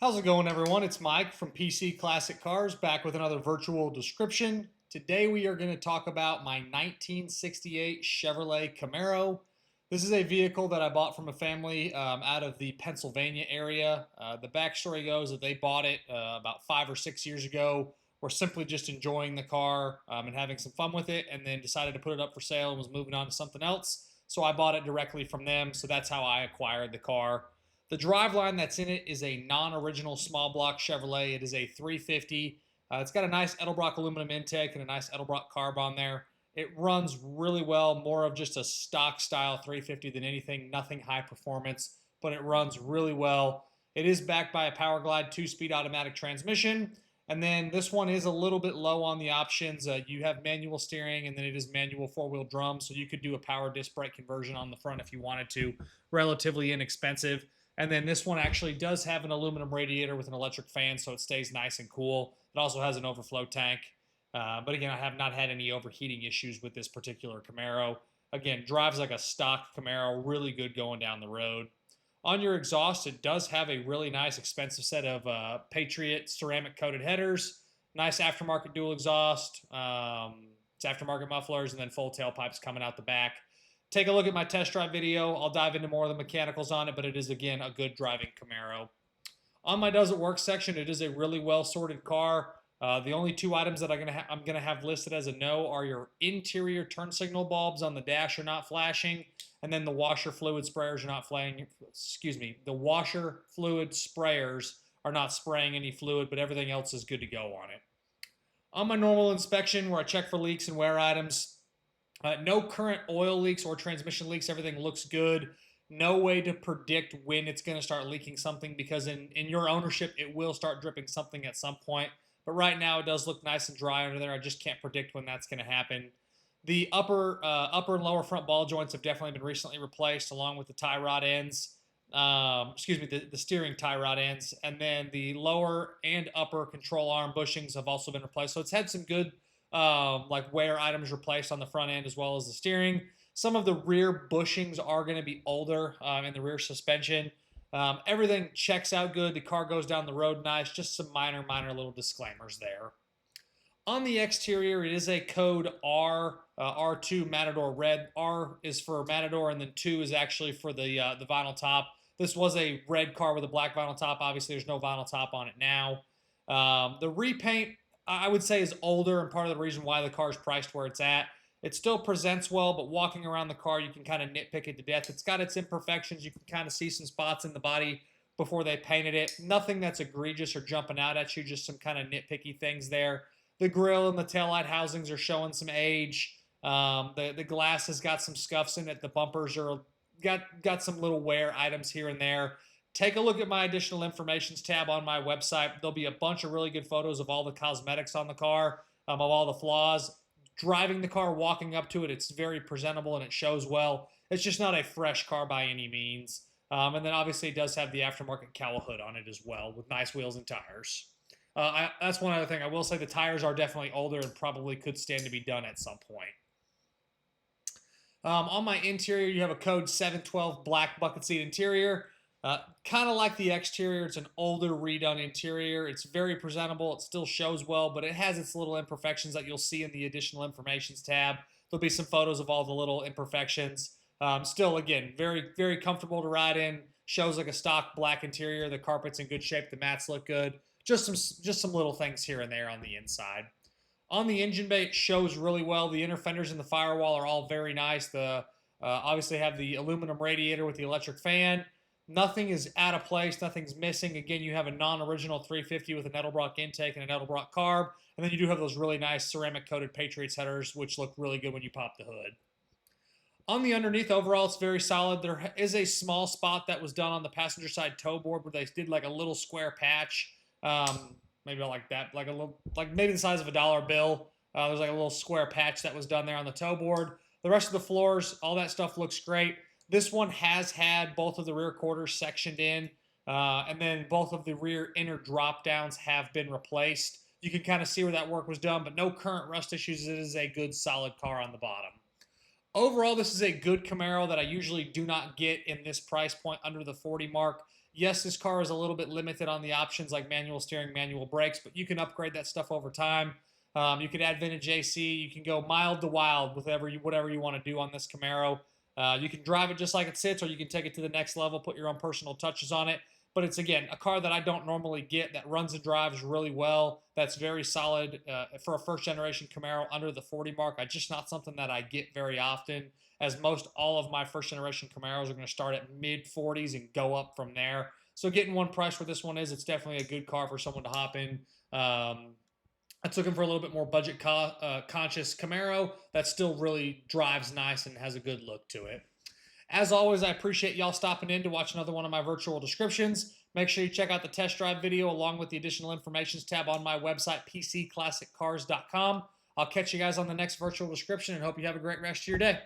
How's it going, everyone? It's Mike from PC Classic Cars back with another virtual description. Today we are going to talk about my 1968 Chevrolet Camaro. This is a vehicle that I bought from a family out of the Pennsylvania area. The backstory goes that they bought it about 5 or 6 years ago, were simply just enjoying the car and having some fun with it, and then decided to put it up for sale and was moving on to something else. So I bought it directly from them, so that's how I acquired the car. The driveline that's in it is a non-original small block Chevrolet. It is a 350. It's got a nice Edelbrock aluminum intake and a nice Edelbrock carb on there. It runs really well, more of just a stock style 350 than anything, nothing high performance, but it runs really well. It is backed by a Powerglide 2-speed automatic transmission. And then this one is a little bit low on the options. You have manual steering, and then it is manual four-wheel drum, so you could do a power disc brake conversion on the front if you wanted to. Relatively inexpensive. And then this one actually does have an aluminum radiator with an electric fan, so it stays nice and cool. It also has an overflow tank. But again, I have not had any overheating issues with this particular Camaro. Again, drives like a stock Camaro, really good going down the road. On your exhaust, it does have a really nice, expensive set of Patriot ceramic coated headers. Nice aftermarket dual exhaust. It's aftermarket mufflers, and then full tailpipes coming out the back. Take a look at my test drive video. I'll dive into more of the mechanicals on it, but it is, again, a good driving Camaro. On my Does It Work section, it is a really well-sorted car. The only two items that I'm gonna have listed as a no are your interior turn signal bulbs on the dash are not flashing, and then the washer fluid sprayers are not flashing. Excuse me, the washer fluid sprayers are not spraying any fluid, but everything else is good to go on it. On my normal inspection, where I check for leaks and wear items, no current oil leaks or transmission leaks. Everything looks good. No way to predict when it's going to start leaking something, because in your ownership, it will start dripping something at some point. But right now, it does look nice and dry under there. I just can't predict when that's going to happen. The upper and lower front ball joints have definitely been recently replaced, along with the tie rod ends. Excuse me, the steering tie rod ends. And then the lower and upper control arm bushings have also been replaced. So it's had some good like wear items replaced on the front end as well as the steering. Some of the rear bushings are going to be older in the rear suspension. Everything checks out good. The car goes down the road nice. Just some minor little disclaimers there. On the exterior, it is a code R, R2 Matador Red. R is for Matador, and then 2 is actually for the vinyl top. This was a red car with a black vinyl top. Obviously, there's no vinyl top on it now. The repaint, I would say, is older, and part of the reason why the car is priced where it's at. It still presents well, but walking around the car, you can kind of nitpick it to death. It's got its imperfections. You can kind of see some spots in the body before they painted it. Nothing that's egregious or jumping out at you, just some kind of nitpicky things there. The grille and the taillight housings are showing some age. The glass has got some scuffs in it. The bumpers are got some little wear items here and there. Take a look at my additional informations tab on my website. There'll be a bunch of really good photos of all the cosmetics on the car, of all the flaws. Driving the car, walking up to it, it's very presentable and it shows well. It's just not a fresh car by any means. And then obviously it does have the aftermarket cowl hood on it as well, with nice wheels and tires. That's one other thing. I will say the tires are definitely older and probably could stand to be done at some point. On my interior, you have a code 712 black bucket seat interior. Kind of like the exterior, it's an older redone interior. It's very presentable. It still shows well, but it has its little imperfections that you'll see in the additional informations tab. There'll be some photos of all the little imperfections. Still, again, very comfortable to ride in. Shows like a stock black interior. The carpet's in good shape. The mats look good. Just some little things here and there on the inside. On the engine bay, it shows really well. The inner fenders and the firewall are all very nice. The obviously have the aluminum radiator with the electric fan. Nothing is out of place. Nothing's missing. Again, you have a non-original 350 with an Edelbrock intake and an Edelbrock carb. And then you do have those really nice ceramic-coated Patriots headers, which look really good when you pop the hood. On the underneath, overall, it's very solid. There is a small spot that was done on the passenger side toe board where they did like a little square patch. Maybe like that, like maybe the size of a dollar bill. There's like a little square patch that was done there on the toe board. The rest of the floors, all that stuff looks great. This one has had both of the rear quarters sectioned in, and then both of the rear inner drop downs have been replaced. You can kind of see where that work was done, but no current rust issues. It is a good, solid car on the bottom. Overall, this is a good Camaro that I usually do not get in this price point under the 40 mark. Yes, this car is a little bit limited on the options like manual steering, manual brakes, but you can upgrade that stuff over time. You can add vintage AC. You can go mild to wild with whatever you want to do on this Camaro. You can drive it just like it sits, or you can take it to the next level, put your own personal touches on it. But it's, again, a car that I don't normally get, that runs and drives really well. That's very solid for a first generation Camaro under the 40 mark. I just not something that I get very often, as most all of my first generation Camaros are going to start at mid 40s and go up from there. So getting one price where this one is, it's definitely a good car for someone to hop in. I took him for a little bit more budget conscious Camaro that still really drives nice and has a good look to it. As always, I appreciate y'all stopping in to watch another one of my virtual descriptions. Make sure you check out the test drive video along with the additional information tab on my website, pcclassiccars.com. I'll catch you guys on the next virtual description and hope you have a great rest of your day.